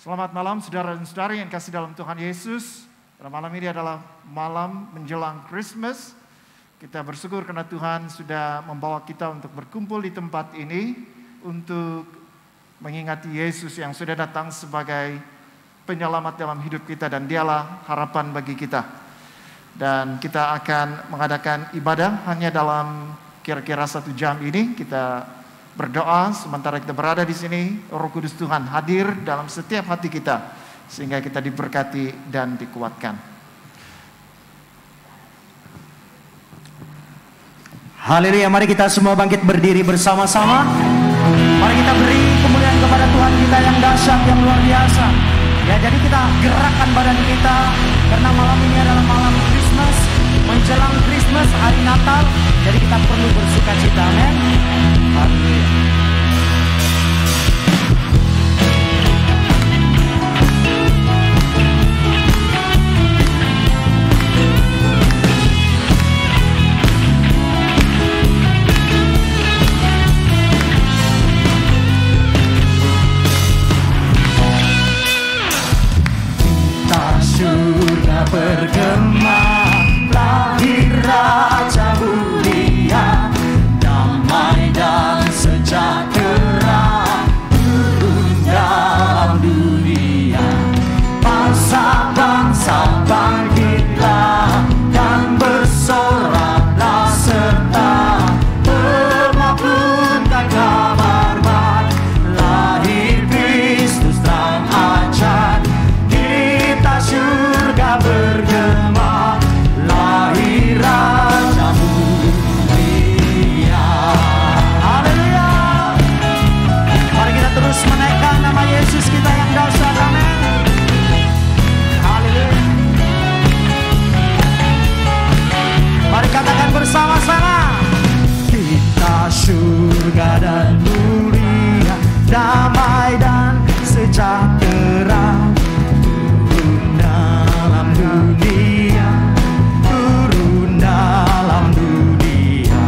Selamat malam saudara dan saudari yang kasih dalam Tuhan Yesus. Pada malam ini adalah malam menjelang Christmas. Kita bersyukur karena Tuhan sudah membawa kita untuk berkumpul di tempat ini untuk mengingati Yesus yang sudah datang sebagai penyelamat dalam hidup kita dan dialah harapan bagi kita. Dan kita akan mengadakan ibadah hanya dalam kira-kira 1 jam ini. Kita berdoa sementara kita berada di sini. Roh Kudus Tuhan hadir dalam setiap hati kita sehingga kita diberkati dan dikuatkan. Haleluya, mari kita semua bangkit berdiri bersama-sama. Mari kita beri kemuliaan kepada Tuhan kita yang dahsyat, yang luar biasa. Ya, jadi kita gerakkan badan kita karena malam ini adalah malam Christmas, menjelang Christmas, hari Natal. Jadi kita perlu bersukacita, amin. Haleluya. Surga bergema, lahir Raja mulia, damai dan sejahtera turun dalam dunia. Bangsa-bangsa bangkitlah dan bersoraklah serta memaklumkan kabar baik, lahir Kristus terang ajar. Surga bergema, lahir Raja mulia. Haleluya. Mari kita terus menaikkan nama Yesus kita yang dahsyat, amin. Haleluya. Mari katakan bersama-sama. Kita surga dan mulia, damai dan sejahtera dunia, turun dalam dunia.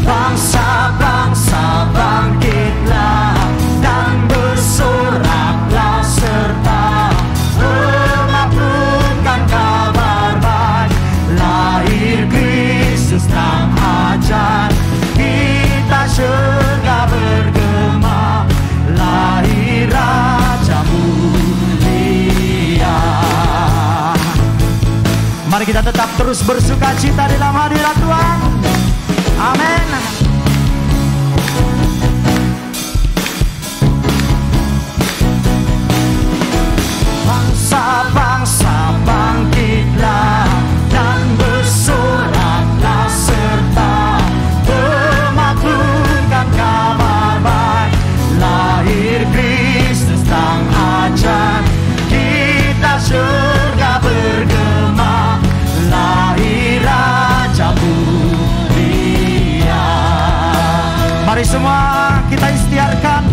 Bangsa-bangsa bangkitlah dan bersoraklah serta memaklumkan kabar baik, lahir Kristus terang ajar. Kita surga bergema, lahir Raja mulia. Mari kita tetap terus bersukacita di dalam hadirat Tuhan. Amin. Bangsa-bangsa bangkitlah dan bersoraklah serta memaklumkan kabar baik, lahir Kristus terang ajar. Kita surga bergema, lahir Raja mulia. Mari semua kita istiarkan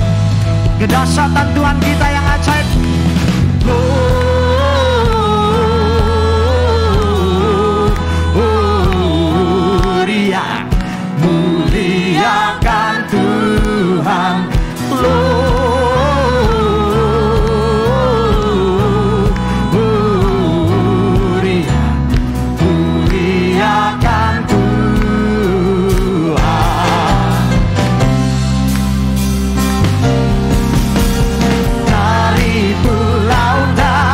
kedahsyatan Tuhan kita yang ajaib. Gloria, muliakan Tuhan. Dari pulau dan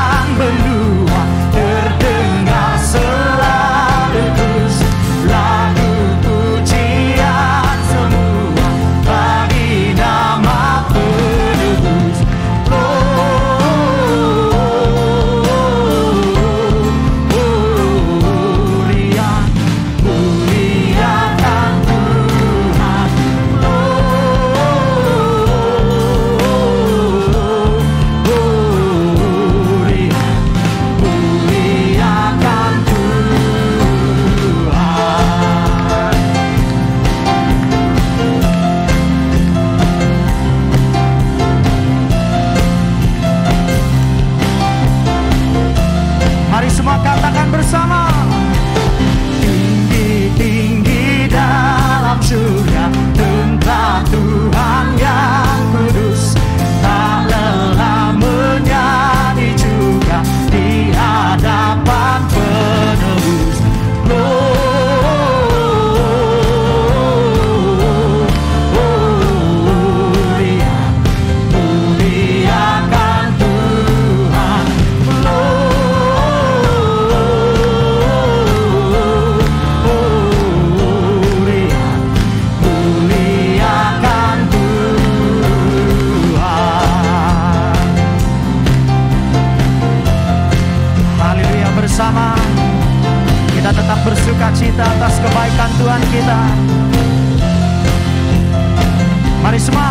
kita. Mari semua.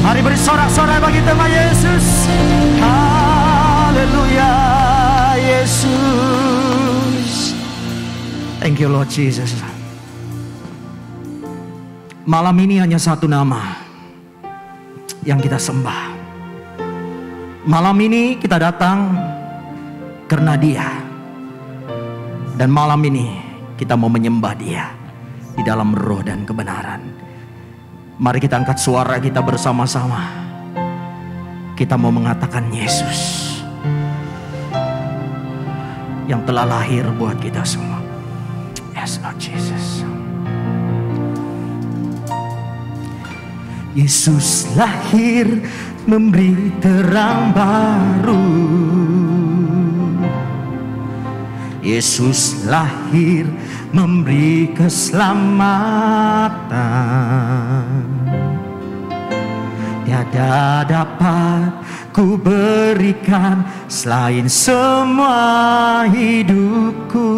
Mari beri sorak-sorai bagi nama Yesus. Haleluya, Yesus. Thank you Lord Jesus. Malam ini hanya satu nama yang kita sembah. Malam ini kita datang karena Dia. Dan malam ini kita mau menyembah Dia di dalam roh dan kebenaran. Mari kita angkat suara kita bersama-sama. Kita mau mengatakan Yesus yang telah lahir buat kita semua. Yes Lord Jesus. Yesus lahir memberi terang baru. Yesus lahir memberi keselamatan. Tiada dapat ku berikan selain semua hidupku.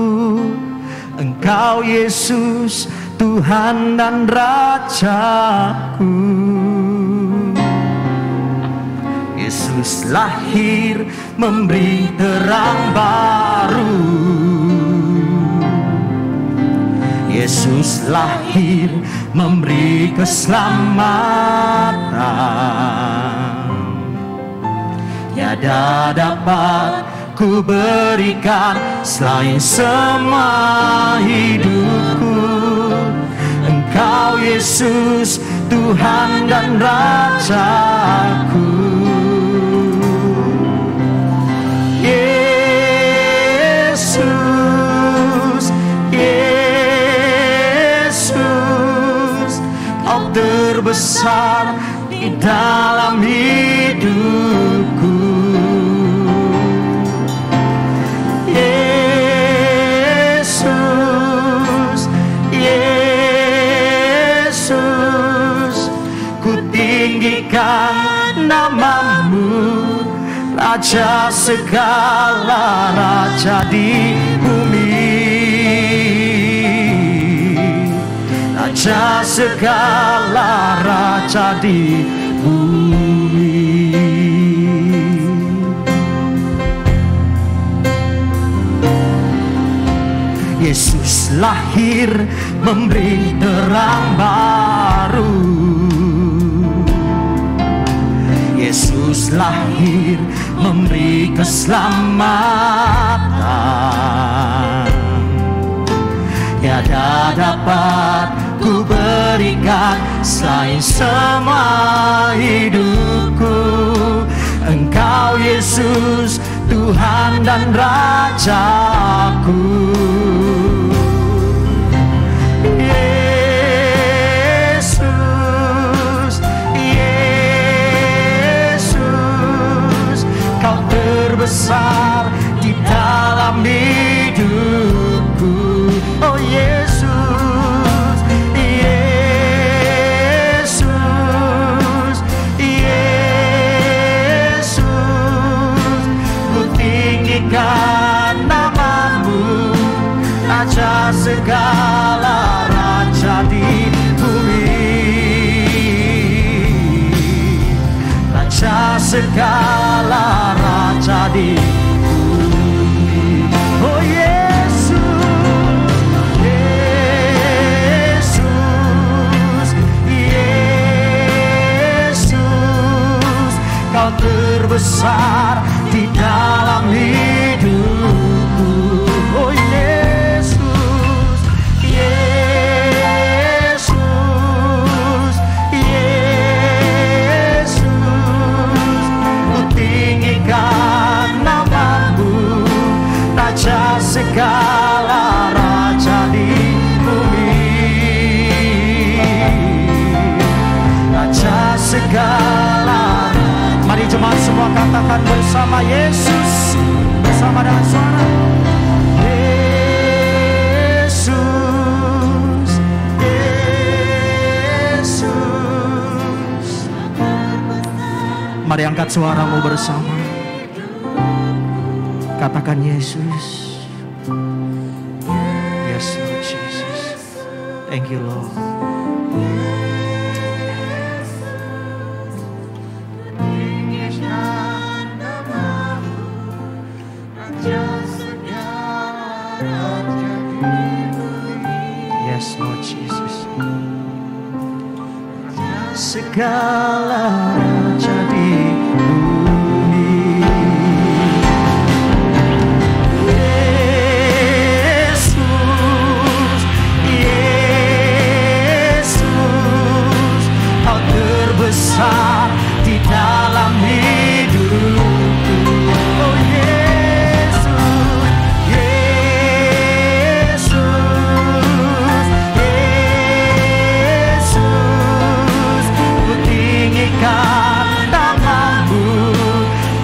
Engkau Yesus, Tuhan dan Rajaku. Yesus lahir memberi terang baru. Yesus lahir memberi keselamatan. Tiada dapat ku berikan selain semua hidupku. Engkau Yesus, Tuhan dan Rajaku. Yesus, Yesus, Kau terbesar di dalam hidupku. Yesus, Yesus, ku tinggikan nama-Mu, Raja segala raja di bumi. Raja segala raja di bumi. Yesus lahir memberi terang baru. Yesus lahir memberi keselamatan. Tiada dapat ku berikan selain semua hidupku. Engkau Yesus, Tuhan dan Rajaku. Yesus, Yesus, Kau terbesar di dalam hidupku. Oh Yesus, Yesus, Yesus, ku tinggikan nama-Mu, Raja segala raja di bumi. Raja segala raja di bumi. Oh Yesus, Yesus, Yesus, Kau terbesar di dalam hidupku. Oh Yesus, Yesus, Yesus, ku tinggikan namamu, Raja segala raja di bumi, Raja segala. Mari jemaat semua katakan bersama Yesus, bersama dengan suara Yesus, Yesus. Mari angkat suaramu bersama, katakan Yesus. Yes Lord Jesus, thank you Lord. Yes Lord Jesus, segala raja di bumi. Yesus, Yesus, Kau terbesar di dalam hidupku. Oh Yesus, Yesus, Yesus, ku tinggikan namamu,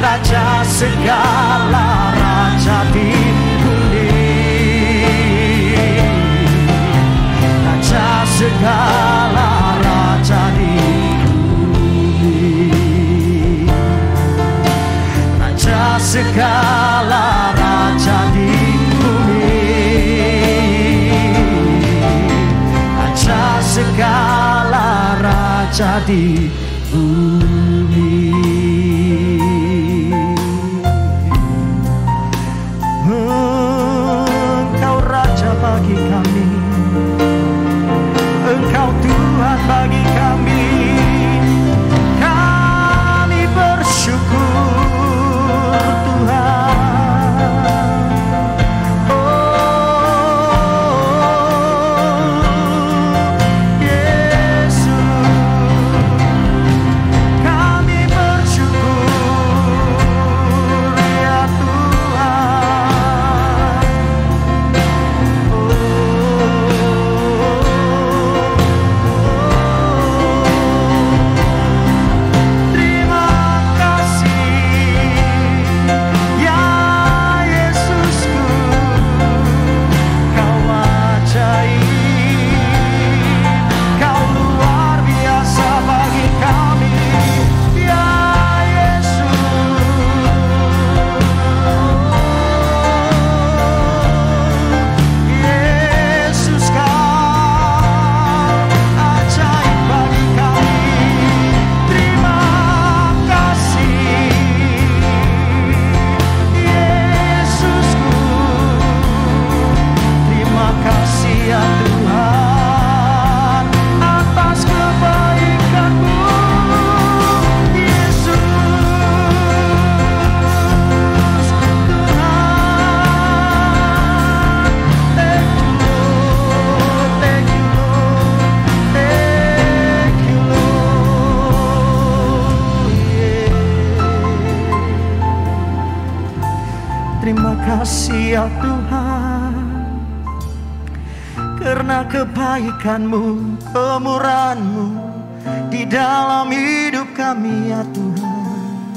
Raja segala raja di bumi, Raja segala raja di bumi, Raja segala raja di bumi, Raja segala raja di bumi. Engkau Raja bagi kami, Engkau Tuhan bagi kami. Kami bersyukur Tuhan. Oh Yesus, kami bersyukur ya Tuhan. Terima kasih ya Yesusku, Kau ajaib, Kau luar biasa bagi kami ya Yesus. Yesus, Kau ajaib bagi kami. Terima kasih Yesusku, terima kasih ya Tuhan atas kebaikan-Mu Yesus. Tuhan, thank you Lord, thank you Lord, thank you Lord, yeah. Terima kasih ya Tuhan, karena kebaikan-Mu, kemurahan-Mu di dalam hidup kami ya Tuhan.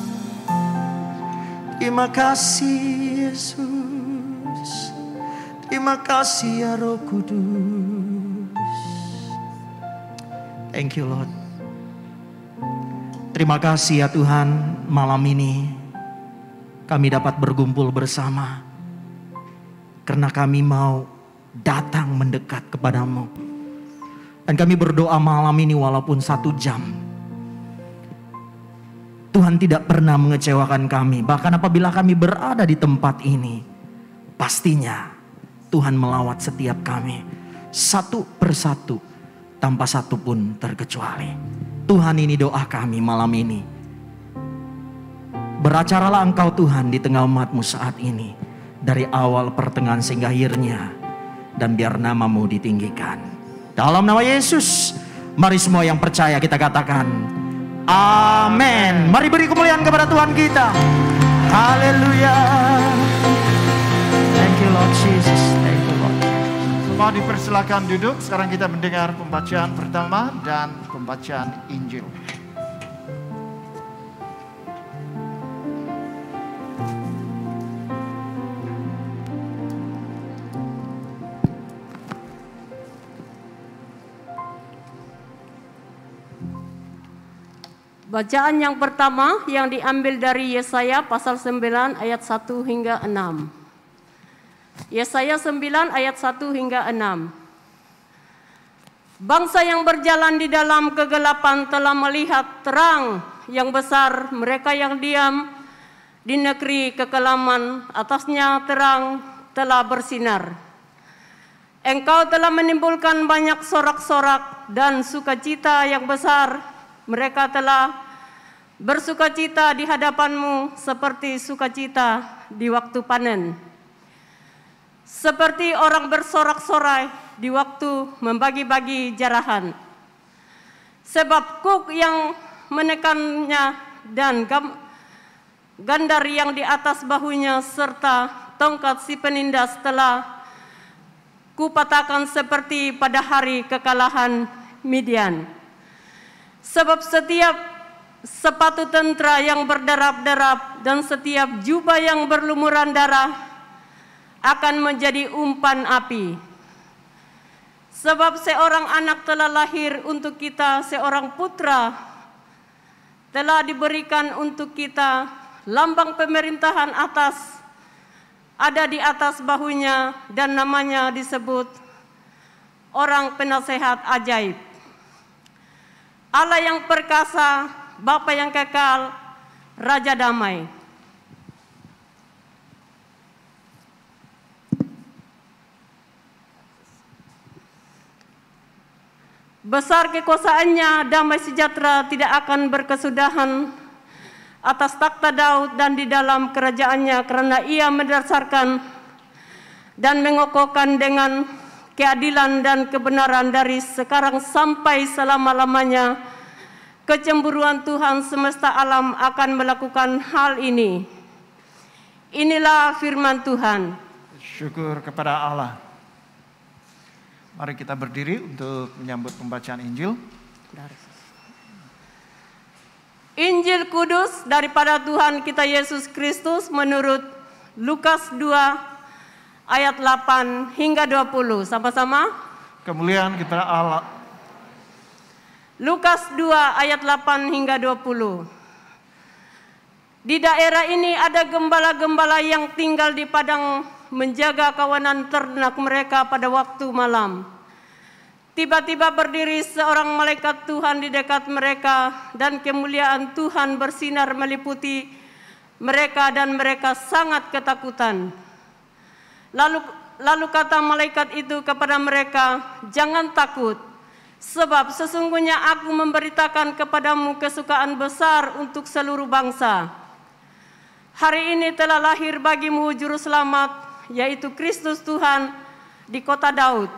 Terima kasih Yesus, terima kasih ya Roh Kudus. Thank you Lord. Terima kasih ya Tuhan, malam ini kami dapat berkumpul bersama karena kami mau datang mendekat kepadamu. Dan kami berdoa malam ini walaupun 1 jam, Tuhan tidak pernah mengecewakan kami. Bahkan apabila kami berada di tempat ini, pastinya Tuhan melawat setiap kami satu persatu tanpa satu pun terkecuali. Tuhan, ini doa kami malam ini. Beracaralah Engkau Tuhan di tengah umat-Mu saat ini, dari awal, pertengahan, sehingga akhirnya. Dan biar nama-Mu ditinggikan. Dalam nama Yesus, mari semua yang percaya kita katakan amin. Mari beri kemuliaan kepada Tuhan kita. Haleluya. Thank you Lord Jesus. Thank you Lord. Semua dipersilakan duduk. Sekarang kita mendengar pembacaan pertama dan pembacaan Injil. Bacaan yang pertama yang diambil dari Yesaya pasal 9 ayat 1 hingga 6. Yesaya 9 ayat 1 hingga 6. Bangsa yang berjalan di dalam kegelapan telah melihat terang yang besar, mereka yang diam di negeri kekelaman, atasnya terang telah bersinar. Engkau telah menimbulkan banyak sorak-sorak dan sukacita yang besar, mereka telah bersukacita di hadapan-Mu seperti sukacita di waktu panen. Seperti orang bersorak-sorai di waktu membagi-bagi jarahan. Sebab kuk yang menekannya dan gandar yang di atas bahunya serta tongkat si penindas telah kupatahkan seperti pada hari kekalahan Midian. Sebab setiap sepatu tentara yang berderap-derap dan setiap jubah yang berlumuran darah akan menjadi umpan api. Sebab seorang anak telah lahir untuk kita, seorang putra telah diberikan untuk kita, lambang pemerintahan atas ada di atas bahunya dan namanya disebut Orang Penasehat Ajaib, Allah yang perkasa, Bapa yang kekal, Raja Damai. Besar kekuasaannya, damai sejahtera tidak akan berkesudahan atas takhta Daud dan di dalam kerajaannya, karena ia mendasarkan dan mengokohkan dengan keadilan dan kebenaran dari sekarang sampai selama-lamanya. Kecemburuan Tuhan semesta alam akan melakukan hal ini. Inilah firman Tuhan. Syukur kepada Allah. Mari kita berdiri untuk menyambut pembacaan Injil. Injil kudus daripada Tuhan kita Yesus Kristus menurut Lukas 2 ayat 8 hingga 20. Sama-sama. Kemuliaan kepada Allah. Lukas 2 ayat 8 hingga 20. Di daerah ini ada gembala-gembala yang tinggal di padang menjaga kawanan ternak mereka pada waktu malam. Tiba-tiba berdiri seorang malaikat Tuhan di dekat mereka dan kemuliaan Tuhan bersinar meliputi mereka dan mereka sangat ketakutan. Lalu kata malaikat itu kepada mereka, "Jangan takut. Sebab sesungguhnya aku memberitakan kepadamu kesukaan besar untuk seluruh bangsa. Hari ini telah lahir bagimu juru selamat, yaitu Kristus Tuhan di kota Daud.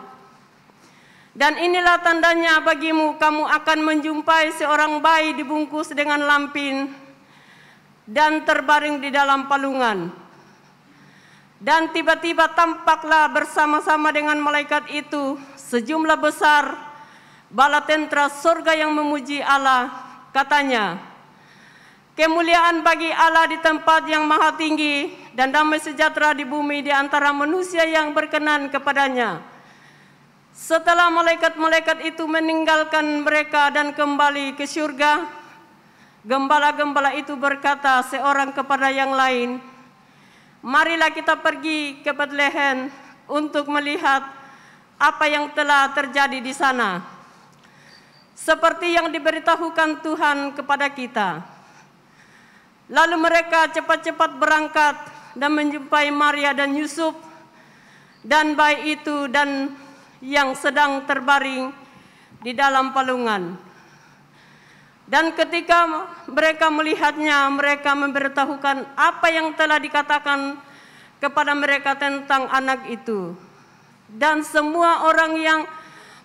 Dan inilah tandanya bagimu, kamu akan menjumpai seorang bayi dibungkus dengan lampin dan terbaring di dalam palungan." Dan tiba-tiba tampaklah bersama-sama dengan malaikat itu sejumlah besar bala tentera surga yang memuji Allah. Katanya, "Kemuliaan bagi Allah di tempat yang maha tinggi dan damai sejahtera di bumi di antara manusia yang berkenan kepadanya." Setelah malaikat-malaikat itu meninggalkan mereka dan kembali ke surga, gembala-gembala itu berkata seorang kepada yang lain, "Marilah kita pergi ke Betlehem untuk melihat apa yang telah terjadi di sana, seperti yang diberitahukan Tuhan kepada kita." Lalu mereka cepat-cepat berangkat dan menjumpai Maria dan Yusuf dan bayi itu dan yang sedang terbaring di dalam palungan. Dan ketika mereka melihatnya, mereka memberitahukan apa yang telah dikatakan kepada mereka tentang anak itu. Dan semua orang yang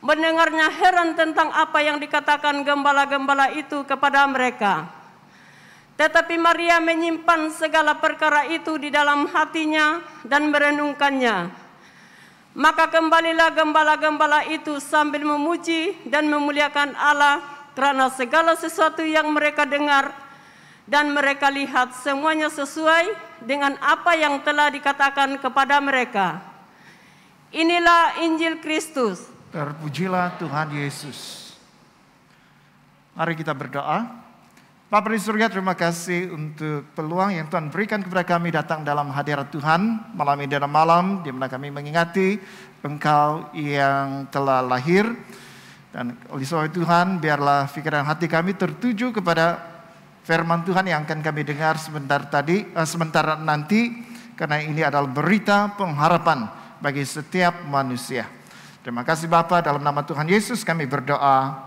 mendengarnya heran tentang apa yang dikatakan gembala-gembala itu kepada mereka. Tetapi Maria menyimpan segala perkara itu di dalam hatinya dan merenungkannya. Maka kembalilah gembala-gembala itu sambil memuji dan memuliakan Allah karena segala sesuatu yang mereka dengar dan mereka lihat semuanya sesuai dengan apa yang telah dikatakan kepada mereka. Inilah Injil Kristus. Terpujilah Tuhan Yesus. Mari kita berdoa. Bapa di surga, terima kasih untuk peluang yang Tuhan berikan kepada kami datang dalam hadirat Tuhan. Malam ini adalah malam di mana kami mengingati Engkau yang telah lahir. Dan oleh sebab Tuhan, biarlah pikiran hati kami tertuju kepada firman Tuhan yang akan kami dengar sebentar nanti. Karena ini adalah berita pengharapan bagi setiap manusia. Terima kasih Bapa, dalam nama Tuhan Yesus kami berdoa.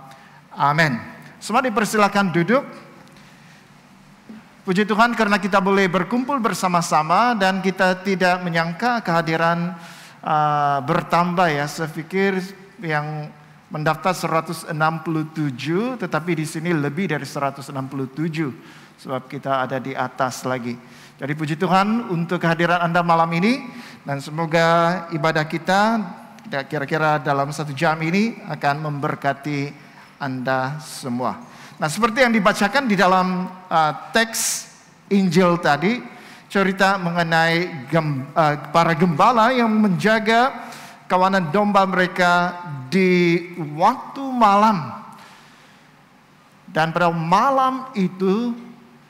Amin. Semua dipersilakan duduk. Puji Tuhan karena kita boleh berkumpul bersama-sama dan kita tidak menyangka kehadiran bertambah ya. Saya pikir yang mendaftar 167, tetapi di sini lebih dari 167 sebab kita ada di atas lagi. Jadi puji Tuhan untuk kehadiran Anda malam ini dan semoga ibadah kita kira-kira dalam 1 jam ini akan memberkati Anda semua. Nah, seperti yang dibacakan di dalam teks Injil tadi, cerita mengenai para gembala yang menjaga kawanan domba mereka di waktu malam. Dan pada malam itu,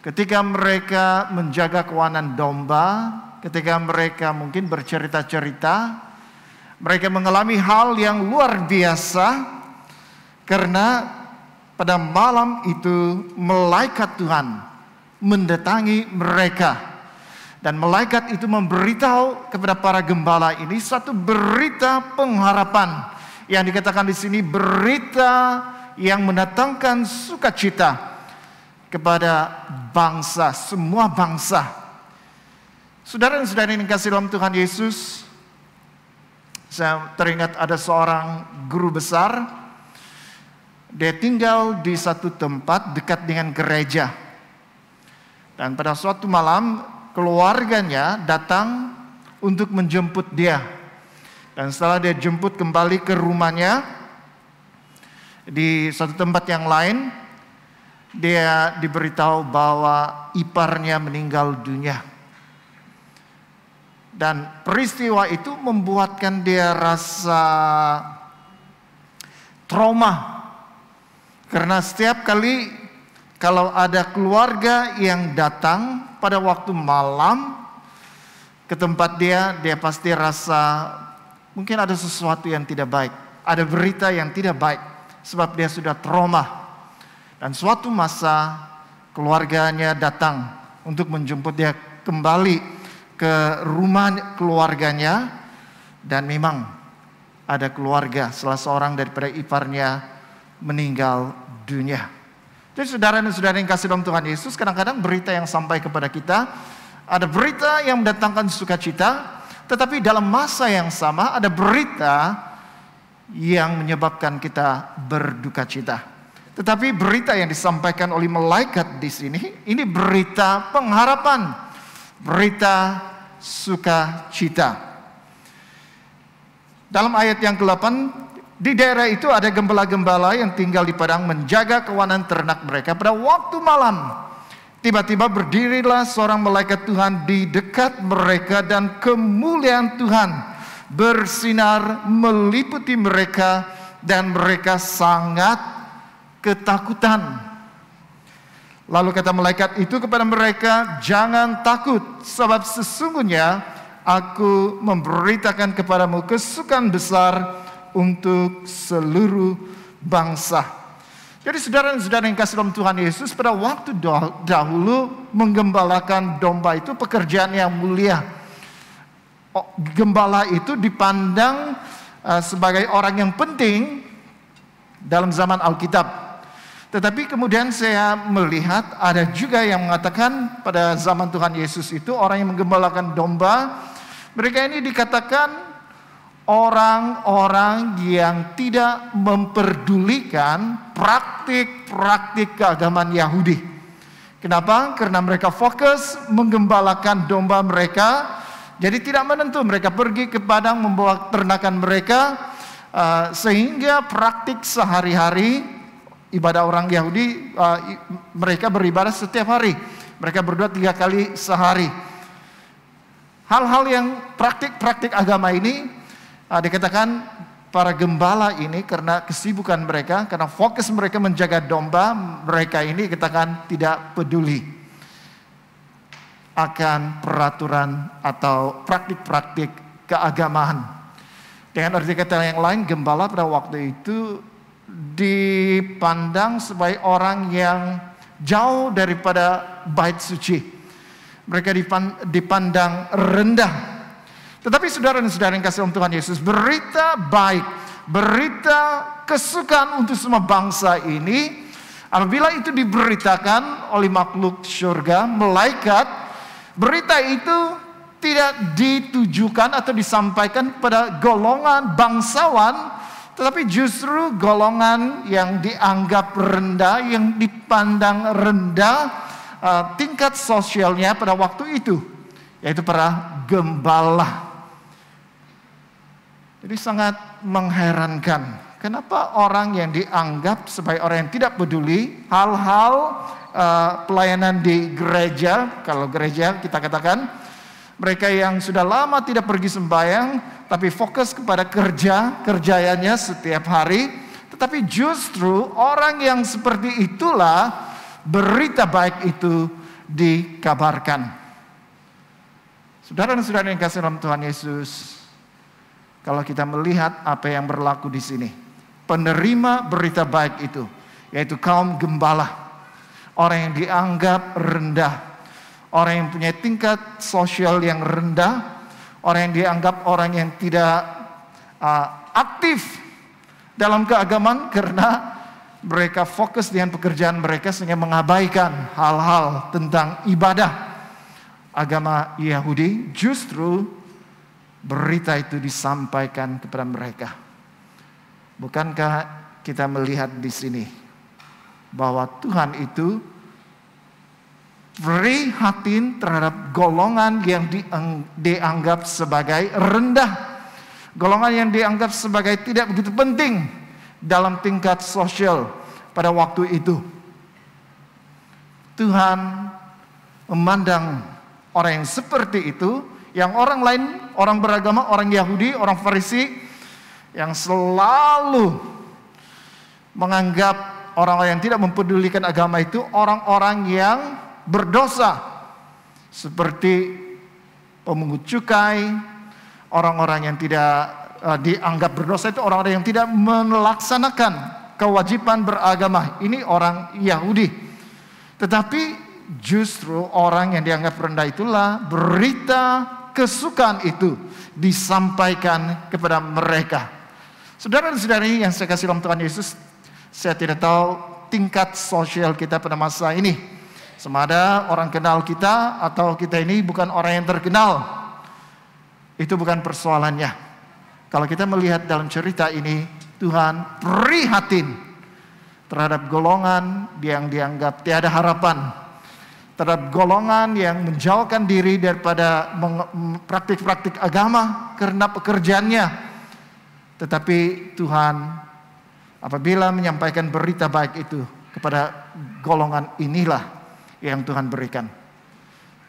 ketika mereka menjaga kawanan domba, ketika mereka mungkin bercerita-cerita, mereka mengalami hal yang luar biasa karena pada malam itu malaikat Tuhan mendatangi mereka. Dan malaikat itu memberitahu kepada para gembala ini satu berita pengharapan. Yang dikatakan di sini berita yang mendatangkan sukacita kepada bangsa, semua bangsa. Saudara dan saudari yang dikasihi dalam Tuhan Yesus, saya teringat ada seorang guru besar. Dia tinggal di satu tempat dekat dengan gereja. Dan pada suatu malam keluarganya datang untuk menjemput dia. Dan setelah dia jemput kembali ke rumahnya di satu tempat yang lain, dia diberitahu bahwa iparnya meninggal dunia. Dan peristiwa itu membuatkan dia rasa trauma. Karena setiap kali kalau ada keluarga yang datang pada waktu malam ke tempat dia pasti rasa mungkin ada sesuatu yang tidak baik. Ada berita yang tidak baik sebab dia sudah trauma. Dan suatu masa keluarganya datang untuk menjemput dia kembali ke rumah keluarganya. Dan memang ada keluarga, salah seorang daripada iparnya meninggal dunia. Jadi saudara dan saudara yang kasih dalam Tuhan Yesus, kadang-kadang berita yang sampai kepada kita, ada berita yang mendatangkan sukacita, tetapi dalam masa yang sama ada berita yang menyebabkan kita berduka cita. Tetapi berita yang disampaikan oleh malaikat di sini, ini berita pengharapan, berita sukacita. Dalam ayat yang ke-8, di daerah itu ada gembala-gembala yang tinggal di padang menjaga kawanan ternak mereka. Pada waktu malam, tiba-tiba berdirilah seorang malaikat Tuhan di dekat mereka dan kemuliaan Tuhan bersinar meliputi mereka dan mereka sangat ketakutan. Lalu kata malaikat itu kepada mereka, "Jangan takut, sebab sesungguhnya aku memberitakan kepadamu kesukaan besar untuk seluruh bangsa." Jadi saudara-saudara yang kasih dalam Tuhan Yesus, pada waktu dahulu menggembalakan domba itu pekerjaan yang mulia. Gembala itu dipandang sebagai orang yang penting dalam zaman Alkitab. Tetapi kemudian saya melihat ada juga yang mengatakan pada zaman Tuhan Yesus itu orang yang menggembalakan domba, mereka ini dikatakan orang-orang yang tidak memperdulikan praktik-praktik keagamaan Yahudi. Kenapa? Karena mereka fokus menggembalakan domba mereka. Jadi tidak menentu, mereka pergi ke padang membawa ternakan mereka, sehingga praktik sehari-hari ibadah orang Yahudi, mereka beribadah setiap hari. Mereka berdoa 3 kali sehari. Hal-hal yang praktik-praktik agama ini dikatakan para gembala ini karena kesibukan mereka, karena fokus mereka menjaga domba, mereka ini dikatakan tidak peduli akan peraturan atau praktik-praktik keagamaan. Dengan arti kata yang lain, gembala pada waktu itu dipandang sebagai orang yang jauh daripada bait suci. Mereka dipandang rendah. Tetapi saudara dan saudara yang kasih dalam Tuhan Yesus, berita baik, berita kesukaan untuk semua bangsa ini, apabila itu diberitakan oleh makhluk surga, malaikat, berita itu tidak ditujukan atau disampaikan kepada golongan bangsawan, tetapi justru golongan yang dianggap rendah, yang dipandang rendah tingkat sosialnya pada waktu itu, yaitu para gembala. Jadi sangat mengherankan, kenapa orang yang dianggap sebagai orang yang tidak peduli hal-hal pelayanan di gereja, kalau gereja kita katakan, mereka yang sudah lama tidak pergi sembahyang, tapi fokus kepada kerjaannya setiap hari. Tetapi justru orang yang seperti itulah berita baik itu dikabarkan. Saudara dan saudara yang kasih dalam Tuhan Yesus, kalau kita melihat apa yang berlaku di sini, penerima berita baik itu, yaitu kaum gembala, orang yang dianggap rendah, orang yang punya tingkat sosial yang rendah, orang yang dianggap orang yang tidak aktif dalam keagamaan karena mereka fokus dengan pekerjaan mereka sehingga mengabaikan hal-hal tentang ibadah agama Yahudi. Justru berita itu disampaikan kepada mereka. Bukankah kita melihat di sini bahwa Tuhan itu prihatin terhadap golongan yang dianggap sebagai rendah, golongan yang dianggap sebagai tidak begitu penting dalam tingkat sosial pada waktu itu. Tuhan memandang orang yang seperti itu, yang orang lain, orang beragama, orang Yahudi, orang Farisi, yang selalu menganggap orang-orang yang tidak mempedulikan agama itu orang-orang yang berdosa, seperti pemungut cukai, orang-orang yang tidak dianggap berdosa itu orang-orang yang tidak melaksanakan kewajiban beragama. Ini orang Yahudi. Tetapi justru orang yang dianggap rendah itulah berita kesukaan itu disampaikan kepada mereka. Saudara-saudari yang saya kasih dalam Tuhan Yesus, saya tidak tahu tingkat sosial kita pada masa ini. Semada orang kenal kita atau kita ini bukan orang yang terkenal. Itu bukan persoalannya. Kalau kita melihat dalam cerita ini, Tuhan prihatin terhadap golongan yang dianggap tiada harapan, terhadap golongan yang menjauhkan diri daripada praktik-praktik agama karena pekerjaannya. Tetapi Tuhan apabila menyampaikan berita baik itu kepada golongan inilah yang Tuhan berikan.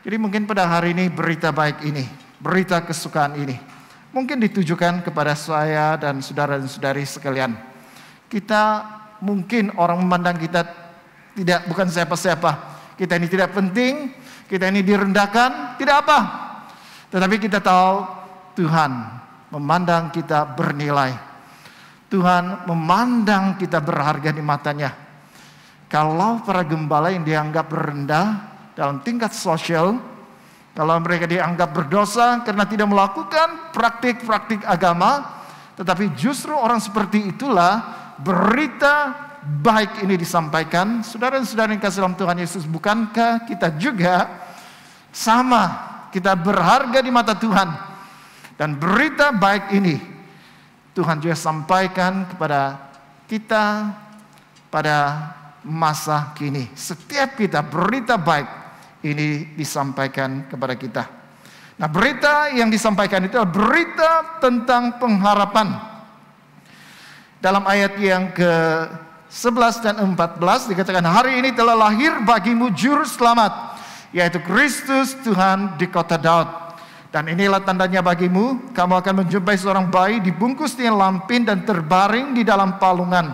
Jadi mungkin pada hari ini berita baik ini, berita kesukaan ini, mungkin ditujukan kepada saya dan saudara dan saudari sekalian. Kita mungkin orang memandang kita bukan siapa-siapa. Kita ini tidak penting, kita ini direndahkan, tidak apa. Tetapi kita tahu Tuhan memandang kita bernilai. Tuhan memandang kita berharga di matanya. kalau para gembala yang dianggap rendah dalam tingkat sosial, kalau mereka dianggap berdosa karena tidak melakukan praktik-praktik agama, tetapi justru orang seperti itulah berita baik ini disampaikan. Saudara dan saudara yang kasih dalam Tuhan Yesus, bukankah kita juga sama? Kita berharga di mata Tuhan. Dan berita baik ini Tuhan juga sampaikan kepada kita pada masa kini. Setiap kita berita baik ini disampaikan kepada kita. Nah, berita yang disampaikan itu adalah berita tentang pengharapan. Dalam ayat yang ke-11 dan 14 dikatakan, hari ini telah lahir bagimu juru selamat, yaitu Kristus Tuhan di kota Daud. Dan inilah tandanya bagimu, kamu akan menjumpai seorang bayi dibungkus dengan lampin dan terbaring di dalam palungan.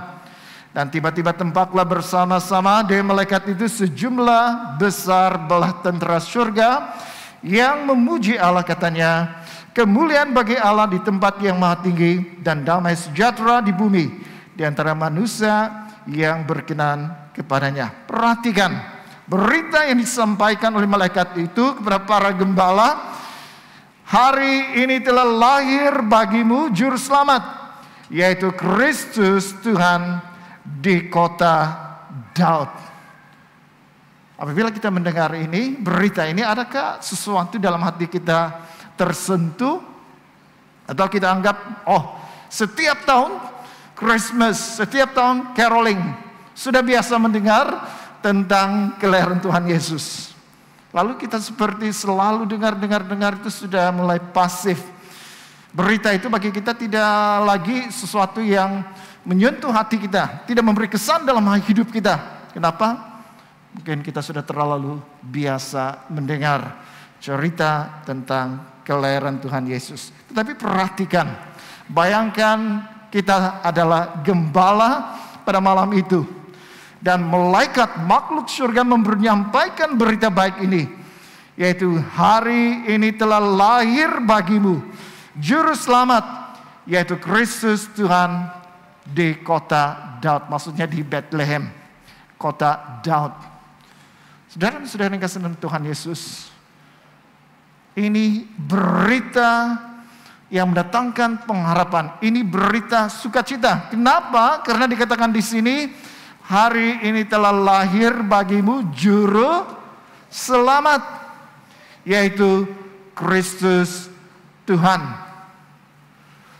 Dan tiba-tiba tampaklah bersama-sama dengan malaikat itu sejumlah besar belah tentera surga yang memuji Allah, katanya, kemuliaan bagi Allah di tempat yang maha tinggi dan damai sejahtera di bumi di antara manusia yang berkenan kepadanya. Perhatikan berita yang disampaikan oleh malaikat itu kepada para gembala. Hari ini telah lahir bagimu juru selamat, yaitu Kristus Tuhan di kota Daud. Apabila kita mendengar ini, berita ini, adakah sesuatu dalam hati kita tersentuh? Atau kita anggap, oh, setiap tahun Christmas, setiap tahun caroling, sudah biasa mendengar tentang kelahiran Tuhan Yesus. Lalu kita seperti selalu dengar itu sudah mulai pasif. Berita itu bagi kita tidak lagi sesuatu yang menyentuh hati kita, tidak memberi kesan dalam hidup kita. Kenapa? Mungkin kita sudah terlalu biasa mendengar cerita tentang kelahiran Tuhan Yesus. Tetapi perhatikan, bayangkan kita adalah gembala pada malam itu. Dan malaikat makhluk surga menyampaikan berita baik ini, yaitu hari ini telah lahir bagimu juru selamat, yaitu Kristus Tuhan di kota Daud. Maksudnya di Bethlehem, kota Daud. Saudara-saudara yang kasih dalam Tuhan Yesus, ini berita yang mendatangkan pengharapan. Ini berita sukacita. Kenapa? Karena dikatakan di sini, hari ini telah lahir bagimu juru selamat, yaitu Kristus Tuhan.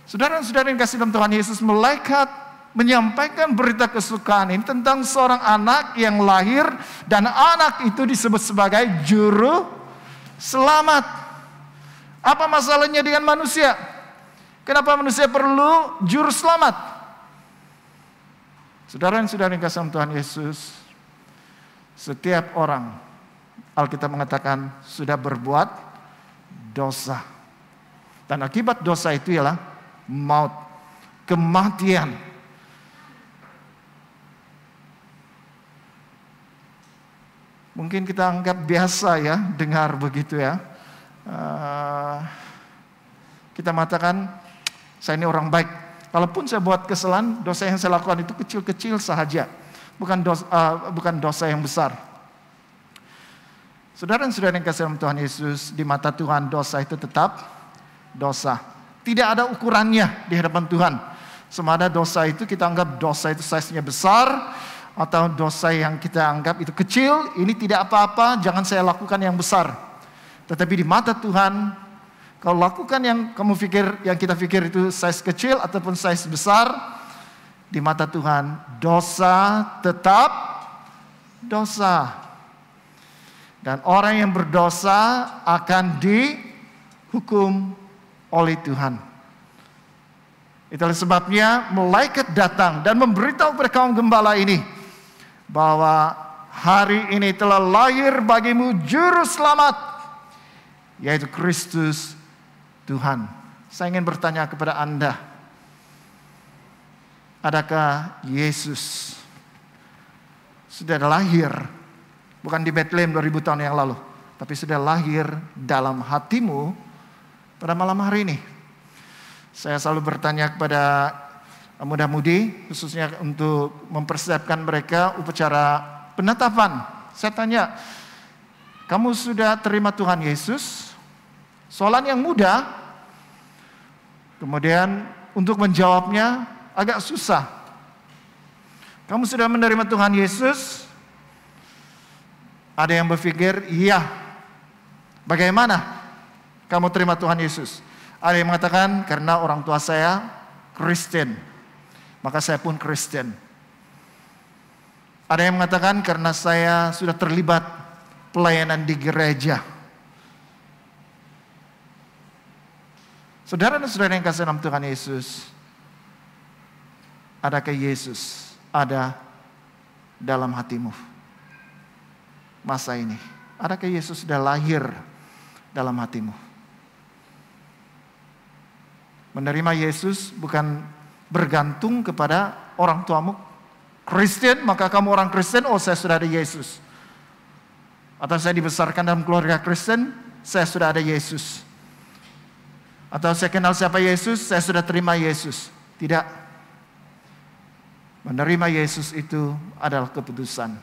Saudara-saudara yang kasih dalam Tuhan Yesus, malaikat menyampaikan berita kesukaan ini tentang seorang anak yang lahir, dan anak itu disebut sebagai juru selamat. Apa masalahnya dengan manusia? Kenapa manusia perlu juru selamat? Saudara yang kasih Tuhan Yesus, setiap orang, Alkitab mengatakan, sudah berbuat dosa. Dan akibat dosa itu ialah maut, kematian. Mungkin kita anggap biasa ya, dengar begitu ya. Kita mengatakan, saya ini orang baik. Kalaupun saya buat kesalahan, dosa yang saya lakukan itu kecil-kecil sahaja, bukan dosa yang besar. Saudara dan saudara yang kasih dalam Tuhan Yesus, di mata Tuhan dosa itu tetap dosa. Tidak ada ukurannya di hadapan Tuhan. Sama ada dosa itu kita anggap dosa itu size-nya besar, atau dosa yang kita anggap itu kecil, ini tidak apa-apa, jangan saya lakukan yang besar. Tetapi di mata Tuhan, kalau lakukan yang kamu pikir, yang kita pikir itu size kecil ataupun size besar, di mata Tuhan dosa tetap dosa. Dan orang yang berdosa akan dihukum oleh Tuhan. Itulah sebabnya malaikat datang dan memberitahu kepada kaum gembala ini bahwa hari ini telah lahir bagimu juru selamat, yaitu Kristus Tuhan. Saya ingin bertanya kepada Anda, adakah Yesus sudah lahir, bukan di Bethlehem 2000 tahun yang lalu, tapi sudah lahir dalam hatimu pada malam hari ini? Saya selalu bertanya kepada muda-mudi, khususnya untuk mempersiapkan mereka upacara penetapan. Saya tanya, kamu sudah terima Tuhan Yesus? Soalan yang mudah. Kemudian untuk menjawabnya agak susah. Kamu sudah menerima Tuhan Yesus? Ada yang berpikir, iya. Bagaimana kamu terima Tuhan Yesus? Ada yang mengatakan, karena orang tua saya Kristen, maka saya pun Kristen. Ada yang mengatakan, karena saya sudah terlibat pelayanan di gereja. Saudara dan saudara yang kasih dalam Tuhan Yesus, adakah Yesus ada dalam hatimu masa ini? Adakah Yesus sudah lahir dalam hatimu? Menerima Yesus bukan bergantung kepada orang tuamu Kristen, maka kamu orang Kristen, oh saya sudah ada Yesus. Atau saya dibesarkan dalam keluarga Kristen, saya sudah ada Yesus. Atau saya kenal siapa Yesus, saya sudah terima Yesus. Tidak. Menerima Yesus itu adalah keputusan.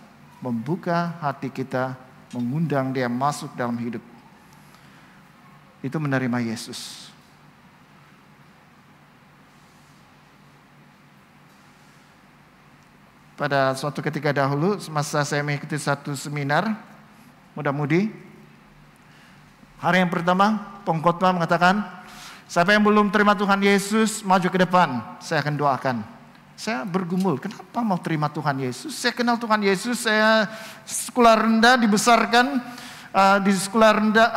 Membuka hati kita, mengundang dia masuk dalam hidup. Itu menerima Yesus. Pada suatu ketika dahulu, semasa saya mengikuti satu seminar muda-mudi, hari yang pertama, pengkhotbah mengatakan, siapa yang belum terima Tuhan Yesus, maju ke depan, saya akan doakan. Saya bergumul, kenapa mau terima Tuhan Yesus? Saya kenal Tuhan Yesus, saya sekolah rendah dibesarkan di sekolah rendah,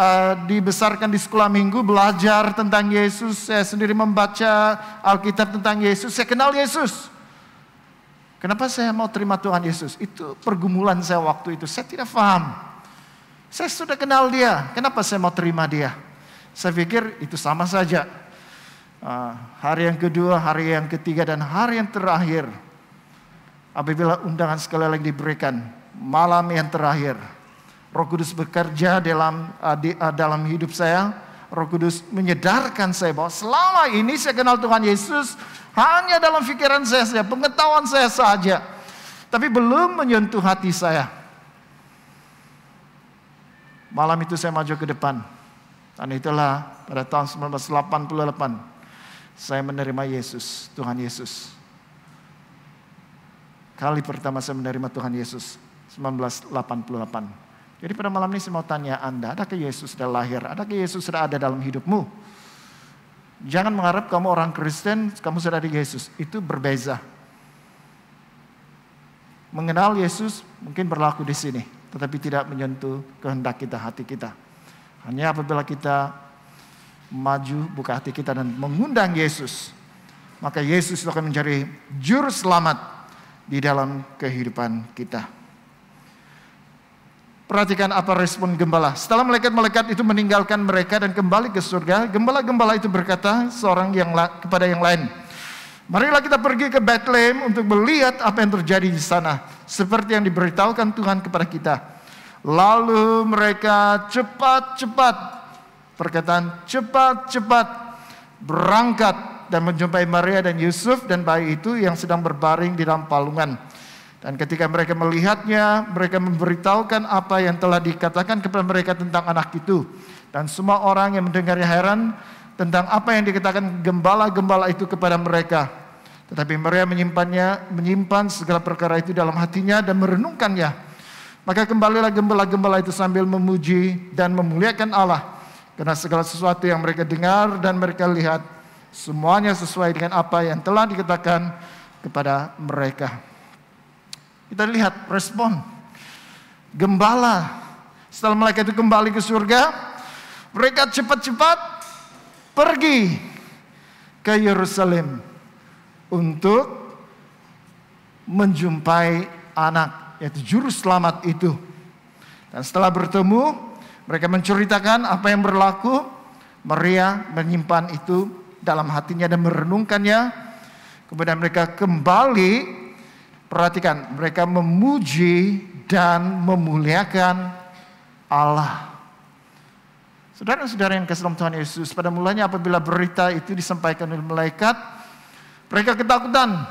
dibesarkan di sekolah minggu, belajar tentang Yesus. Saya sendiri membaca Alkitab tentang Yesus, saya kenal Yesus. Kenapa saya mau terima Tuhan Yesus? Itu pergumulan saya waktu itu, saya tidak paham. Saya sudah kenal dia, kenapa saya mau terima dia? Saya pikir itu sama saja. Hari yang kedua, hari yang ketiga, dan hari yang terakhir, apabila undangan sekali lagi diberikan, malam yang terakhir, Roh Kudus bekerja dalam hidup saya. Roh Kudus menyadarkan saya bahwa selama ini saya kenal Tuhan Yesus hanya dalam pikiran saya saja, pengetahuan saya saja, tapi belum menyentuh hati saya. Malam itu saya maju ke depan, dan itulah pada tahun 1988 saya menerima Yesus, Tuhan Yesus. Kali pertama saya menerima Tuhan Yesus 1988. Jadi pada malam ini saya mau tanya Anda, adakah Yesus sudah lahir? Adakah Yesus sudah ada dalam hidupmu? Jangan mengharap kamu orang Kristen, kamu sudah ada Yesus. Itu berbeza. Mengenal Yesus mungkin berlaku di sini, tetapi tidak menyentuh kehendak kita, hati kita. Hanya apabila kita maju, buka hati kita dan mengundang Yesus, maka Yesus akan menjadi juru selamat di dalam kehidupan kita. Perhatikan apa respon gembala. Setelah malaikat-malaikat itu meninggalkan mereka dan kembali ke surga, gembala-gembala itu berkata kepada yang lain, marilah kita pergi ke Bethlehem untuk melihat apa yang terjadi di sana, seperti yang diberitahukan Tuhan kepada kita. Lalu mereka cepat-cepat, perkataan cepat-cepat, berangkat dan menjumpai Maria dan Yusuf dan bayi itu yang sedang berbaring di dalam palungan. Dan ketika mereka melihatnya, mereka memberitahukan apa yang telah dikatakan kepada mereka tentang anak itu. Dan semua orang yang mendengarnya heran tentang apa yang dikatakan gembala-gembala itu kepada mereka. Tetapi Maria menyimpan segala perkara itu dalam hatinya dan merenungkannya. Maka kembalilah gembala-gembala itu sambil memuji dan memuliakan Allah. Karena segala sesuatu yang mereka dengar dan mereka lihat, semuanya sesuai dengan apa yang telah dikatakan kepada mereka. Kita lihat respon gembala. Setelah malaikat itu kembali ke surga, mereka cepat-cepat pergi ke Yerusalem untuk menjumpai anak, yaitu juru selamat itu. Dan setelah bertemu, mereka menceritakan apa yang berlaku. Maria menyimpan itu dalam hatinya dan merenungkannya. Kemudian mereka kembali. Perhatikan, mereka memuji dan memuliakan Allah. Saudara-saudara yang kasih dalam Tuhan Yesus, pada mulanya apabila berita itu disampaikan oleh malaikat, mereka ketakutan.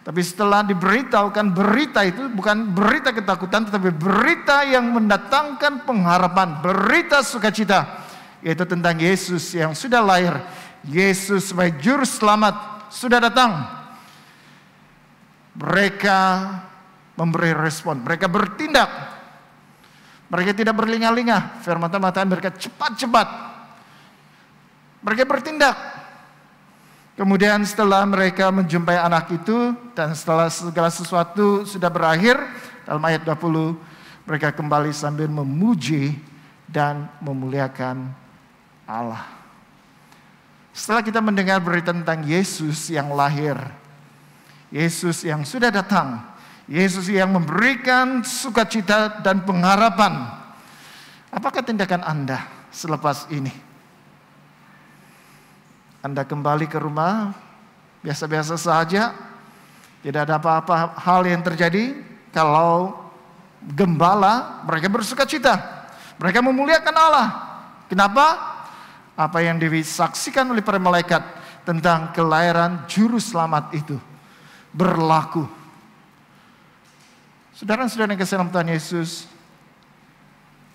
Tapi setelah diberitahukan, berita itu bukan berita ketakutan, tetapi berita yang mendatangkan pengharapan, berita sukacita, yaitu tentang Yesus yang sudah lahir. Yesus sebagai juru selamat sudah datang. Mereka memberi respon, mereka bertindak. Mereka tidak berlingah-lingah, firman Tuhan mengatakan mereka cepat-cepat. Mereka bertindak. Kemudian setelah mereka menjumpai anak itu dan setelah segala sesuatu sudah berakhir, dalam ayat 20 mereka kembali sambil memuji dan memuliakan Allah. Setelah kita mendengar berita tentang Yesus yang lahir, Yesus yang sudah datang, Yesus yang memberikan sukacita dan pengharapan, apakah tindakan Anda selepas ini? Anda kembali ke rumah, biasa-biasa saja, tidak ada apa-apa hal yang terjadi. Kalau gembala, mereka bersukacita, mereka memuliakan Allah. Kenapa? Apa yang disaksikan oleh para malaikat tentang kelahiran juru selamat itu berlaku. Saudara-saudara yang kasih dalam Tuhan Yesus,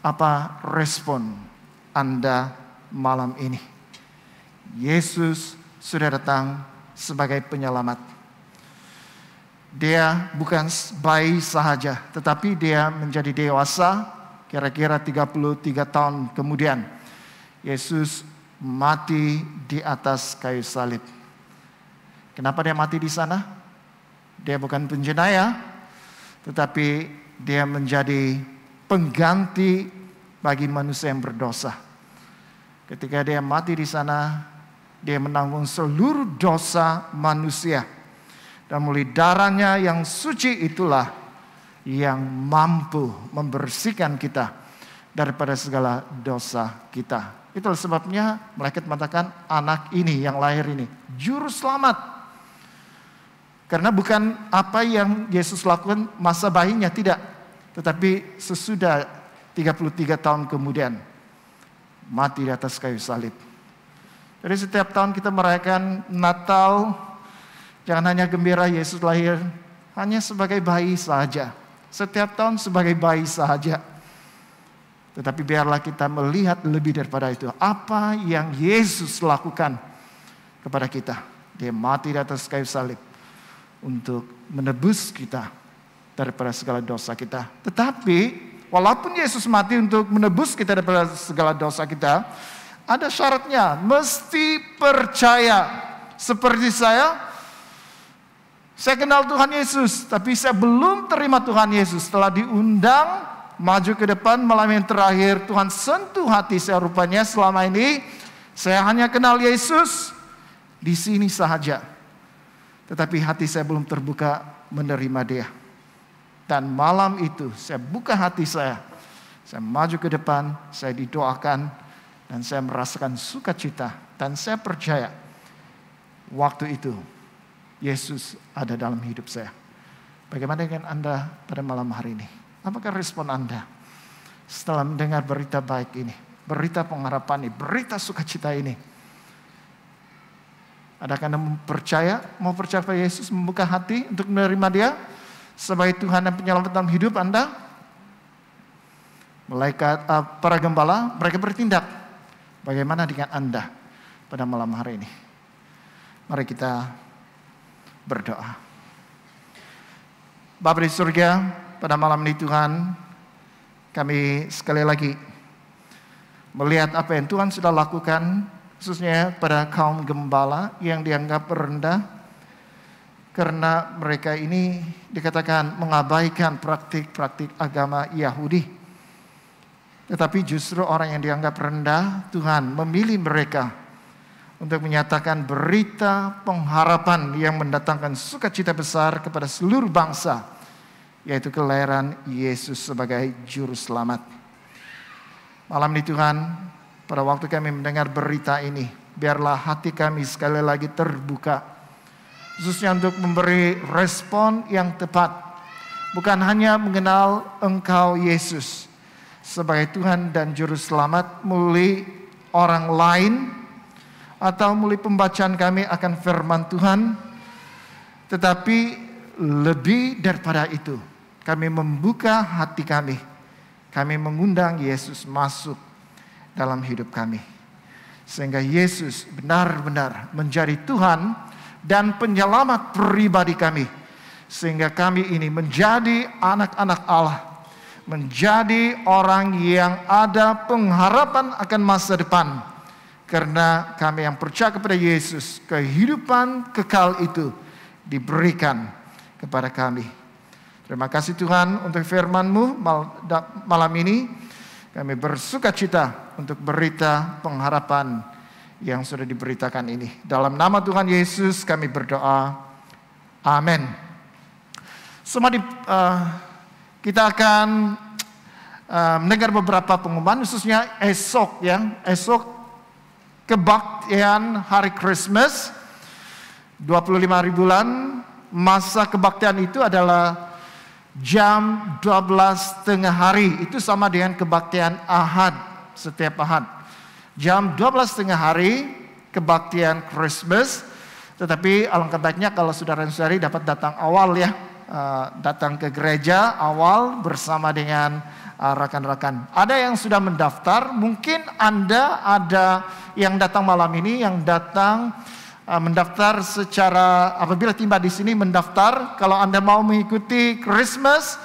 apa respon Anda malam ini? Yesus sudah datang sebagai penyelamat. Dia bukan bayi sahaja, tetapi dia menjadi dewasa kira-kira 33 tahun kemudian. Yesus mati di atas kayu salib. Kenapa dia mati di sana? Dia bukan penjenayah, tetapi dia menjadi pengganti bagi manusia yang berdosa. Ketika dia mati di sana, dia menanggung seluruh dosa manusia. Dan melalui darahnya yang suci itulah yang mampu membersihkan kita daripada segala dosa kita. Itulah sebabnya malaikat mengatakan anak ini yang lahir ini juru selamat. Karena bukan apa yang Yesus lakukan masa bayinya, tidak. Tetapi sesudah 33 tahun kemudian mati di atas kayu salib. Jadi setiap tahun kita merayakan Natal, jangan hanya gembira Yesus lahir hanya sebagai bayi saja. Setiap tahun sebagai bayi saja. Tetapi biarlah kita melihat lebih daripada itu. Apa yang Yesus lakukan kepada kita. Dia mati di atas kayu salib untuk menebus kita daripada segala dosa kita. Tetapi walaupun Yesus mati untuk menebus kita daripada segala dosa kita, ada syaratnya, mesti percaya. Seperti saya kenal Tuhan Yesus, tapi saya belum terima Tuhan Yesus. Setelah diundang, maju ke depan, malam yang terakhir, Tuhan sentuh hati saya rupanya. Selama ini, saya hanya kenal Yesus di sini sahaja. Tetapi hati saya belum terbuka menerima Dia. Dan malam itu, saya buka hati saya maju ke depan, saya didoakan, dan saya merasakan sukacita. Dan saya percaya waktu itu Yesus ada dalam hidup saya. Bagaimana dengan Anda pada malam hari ini? Apakah respon Anda setelah mendengar berita baik ini? Berita pengharapan ini, berita sukacita ini? Adakah Anda mau percaya pada Yesus, membuka hati untuk menerima Dia sebagai Tuhan dan penyelamat dalam hidup Anda? Malaikat, para gembala, mereka bertindak. Bagaimana dengan Anda pada malam hari ini? Mari kita berdoa. Bapa di surga, pada malam ini Tuhan, kami sekali lagi melihat apa yang Tuhan sudah lakukan, khususnya pada kaum gembala yang dianggap rendah, karena mereka ini dikatakan mengabaikan praktik-praktik agama Yahudi. Tetapi justru orang yang dianggap rendah, Tuhan memilih mereka untuk menyatakan berita pengharapan yang mendatangkan sukacita besar kepada seluruh bangsa, yaitu kelahiran Yesus sebagai juru selamat. Malam ini Tuhan, pada waktu kami mendengar berita ini, biarlah hati kami sekali lagi terbuka, khususnya untuk memberi respon yang tepat, bukan hanya mengenal Engkau Yesus sebagai Tuhan dan Juru Selamat melalui orang lain, atau melalui pembacaan kami akan firman Tuhan, tetapi lebih daripada itu, kami membuka hati kami. Kami mengundang Yesus masuk dalam hidup kami. Sehingga Yesus benar-benar menjadi Tuhan dan penyelamat pribadi kami. Sehingga kami ini menjadi anak-anak Allah. Menjadi orang yang ada pengharapan akan masa depan. Karena kami yang percaya kepada Yesus, kehidupan kekal itu diberikan kepada kami. Terima kasih Tuhan untuk firman-Mu malam ini. Kami bersuka cita untuk berita pengharapan yang sudah diberitakan ini. Dalam nama Tuhan Yesus kami berdoa. Amin. Kita akan mendengar beberapa pengumuman, khususnya esok ya. Esok kebaktian hari Christmas 25 hari bulan. Masa kebaktian itu adalah jam 12 tengah hari. Itu sama dengan kebaktian Ahad, setiap Ahad. Jam 12 tengah hari kebaktian Christmas. Tetapi alangkah baiknya kalau saudara-saudari dapat datang awal ya. Datang ke gereja awal bersama dengan rekan-rekan. Ada yang sudah mendaftar, mungkin Anda ada yang datang malam ini, yang datang mendaftar secara, apabila tiba di sini mendaftar, kalau Anda mau mengikuti Christmas,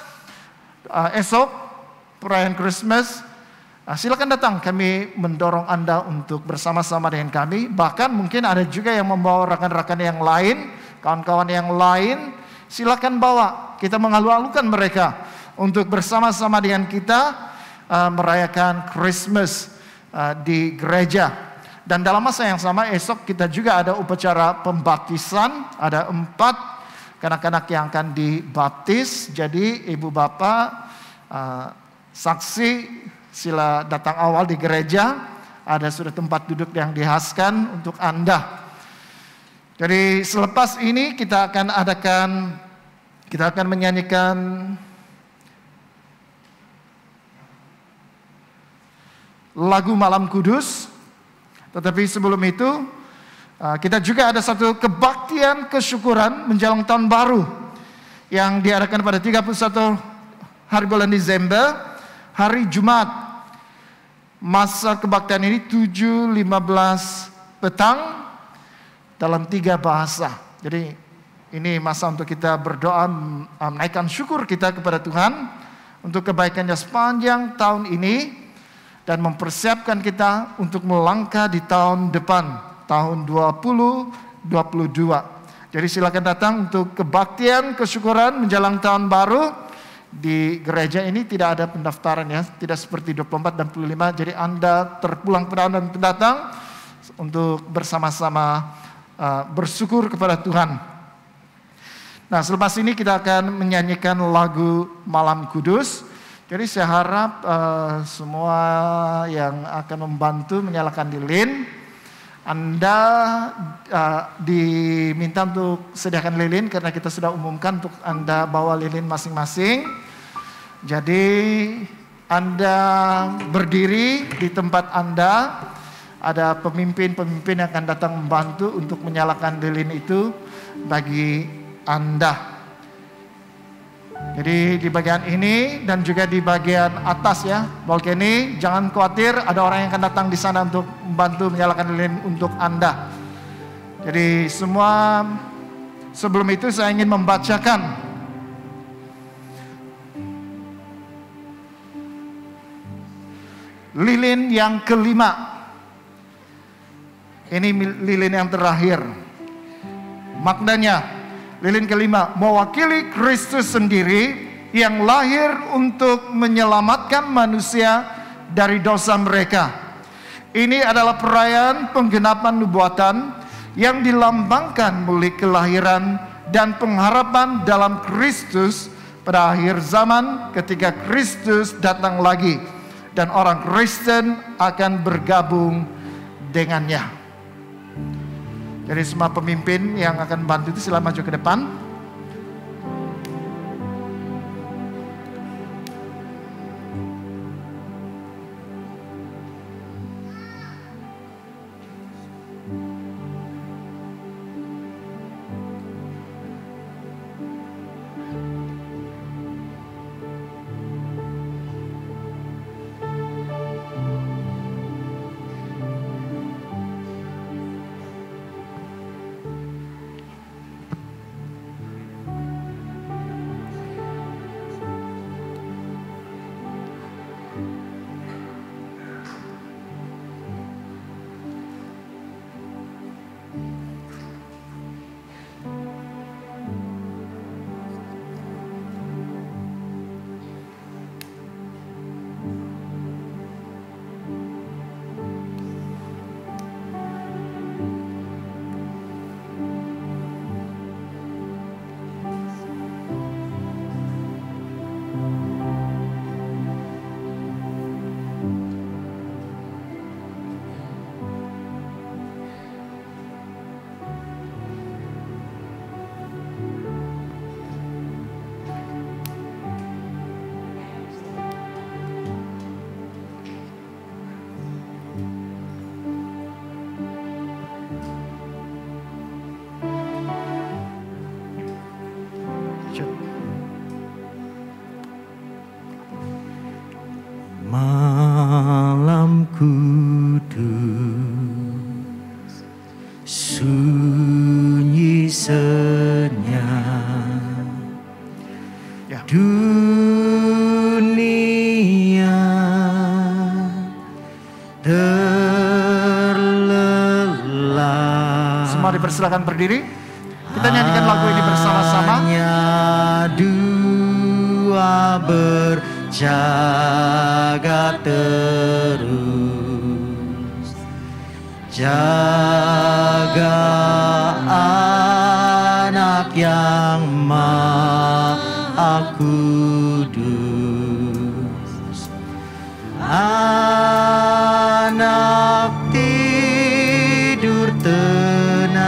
esok perayaan Christmas, silakan datang. Kami mendorong Anda untuk bersama-sama dengan kami. Bahkan mungkin ada juga yang membawa rekan-rekan yang lain, kawan-kawan yang lain, silakan bawa. Kita mengalu-alukan mereka untuk bersama-sama dengan kita merayakan Christmas di gereja. Dan dalam masa yang sama esok kita juga ada upacara pembaptisan. Ada 4 kanak-kanak yang akan dibaptis. Jadi ibu bapak saksi sila datang awal di gereja. Ada sudah tempat duduk yang dihaskan untuk Anda. Jadi selepas ini kita akan menyanyikan lagu Malam Kudus. Tetapi sebelum itu, kita juga ada satu kebaktian kesyukuran menjelang tahun baru yang diadakan pada 31 hari bulan Desember, hari Jumat. Masa kebaktian ini 7.15 petang dalam 3 bahasa. Jadi ini masa untuk kita berdoa, menaikkan syukur kita kepada Tuhan untuk kebaikannya sepanjang tahun ini. Dan mempersiapkan kita untuk melangkah di tahun depan, tahun 2022. Jadi silakan datang untuk kebaktian kesyukuran menjelang tahun baru. Di gereja ini tidak ada pendaftaran ya, tidak seperti 24 dan 25. Jadi Anda terpulang dan datang untuk bersama-sama bersyukur kepada Tuhan. Nah, selepas ini kita akan menyanyikan lagu Malam Kudus. Jadi saya harap semua yang akan membantu menyalakan lilin, Anda diminta untuk sediakan lilin karena kita sudah umumkan untuk Anda bawa lilin masing-masing. Jadi Anda berdiri di tempat Anda, ada pemimpin-pemimpin yang akan datang membantu untuk menyalakan lilin itu bagi Anda. Jadi di bagian ini dan juga di bagian atas ya, balkoni, jangan khawatir, ada orang yang akan datang di sana untuk membantu menyalakan lilin untuk Anda. Jadi semua, sebelum itu saya ingin membacakan lilin yang kelima. Ini lilin yang terakhir. Maknanya, lilin kelima mewakili Kristus sendiri yang lahir untuk menyelamatkan manusia dari dosa mereka. Ini adalah perayaan penggenapan nubuatan yang dilambangkan melalui kelahiran dan pengharapan dalam Kristus pada akhir zaman ketika Kristus datang lagi dan orang Kristen akan bergabung dengannya. Jadi semua pemimpin yang akan bantu itu silakan maju ke depan. senyap. Ya. Dunia terlelah. Semua dipersilakan berdiri. Kita nyanyikan lagu ini bersama-sama. Hanya dua berjaga terus, jaga anak yang Maha Kudus. Anak tidur tenang,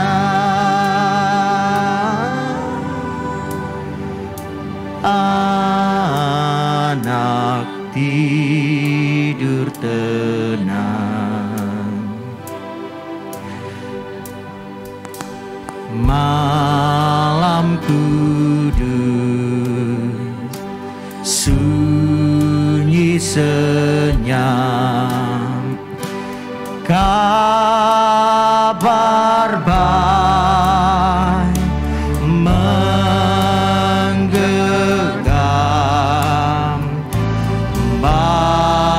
anak tidur tenang. Malam kudus, sunyi senyap, kabar baik menggenggam, bala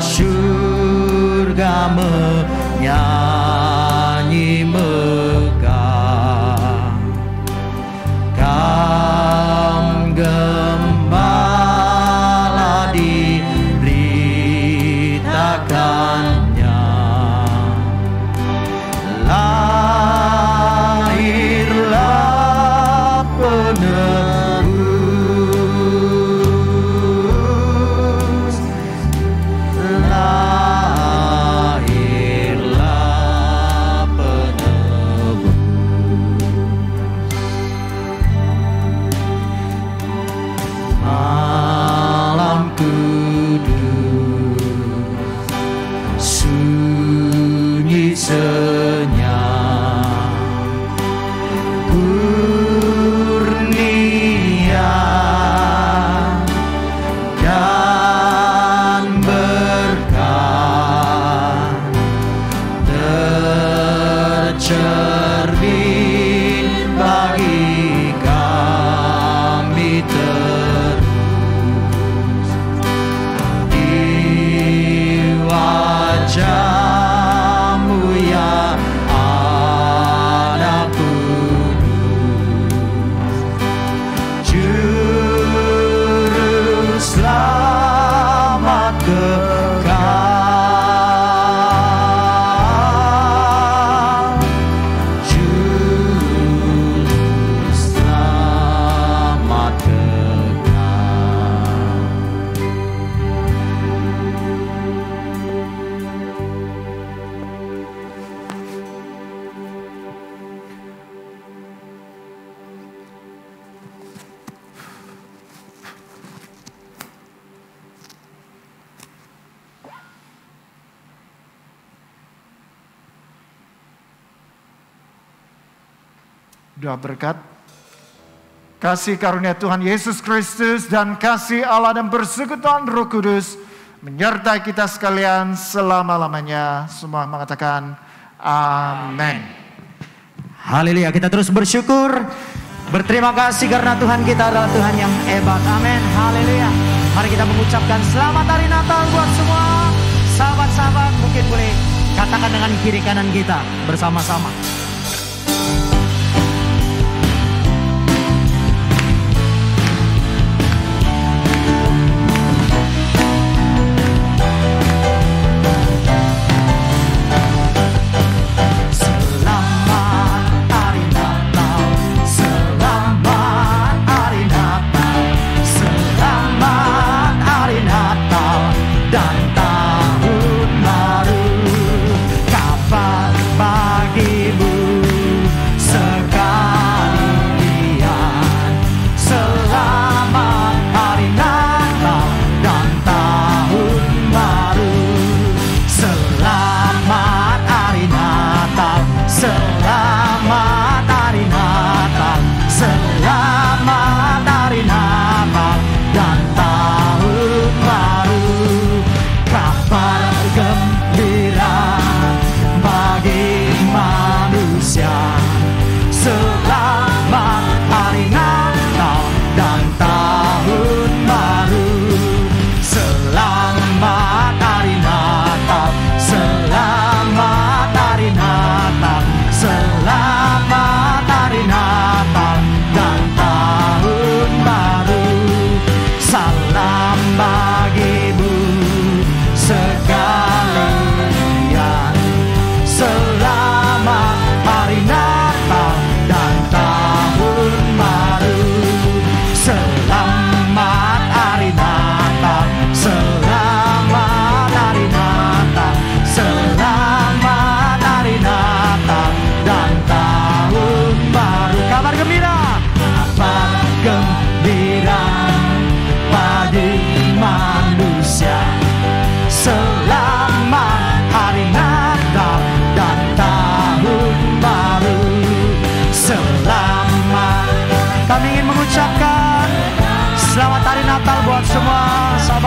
surga menyanyi megah. Kam gembala diberitakannya, lahirlah penebus, lahirlah penebus. Malam kudus, sunyi senyap, kurnia dan berkah tercermin bagi kami terus di wajah-Mu ya Anak Kudus, Juru Selamat kekal, Juru Selamat kekal. Doa berkat. Kasih karunia Tuhan Yesus Kristus dan kasih Allah dan persekutuan Roh Kudus menyertai kita sekalian selama-lamanya. Semua mengatakan amin. Haleluya, kita terus bersyukur, berterima kasih karena Tuhan kita adalah Tuhan yang hebat. Amin. Haleluya. Mari kita mengucapkan selamat hari Natal buat semua sahabat-sahabat. Mungkin boleh katakan dengan kiri kanan kita bersama-sama. Bagimu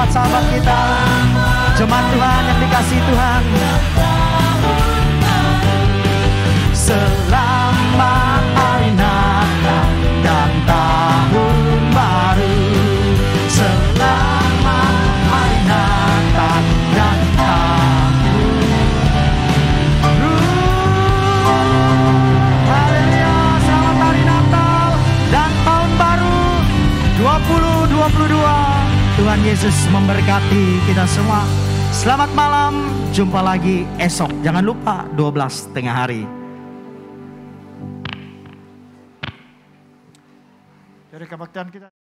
buat sahabat kita, jemaat Tuhan yang dikasihi Tuhan. Selamat hari Natal dan tahun baru. Selamat hari Natal dan tahun baru. Haleluya, selamat hari Natal dan tahun baru 2022. Tuhan Yesus memberkati kita semua. Selamat malam, jumpa lagi esok. Jangan lupa 12 tengah hari. Dari kebaktian kita.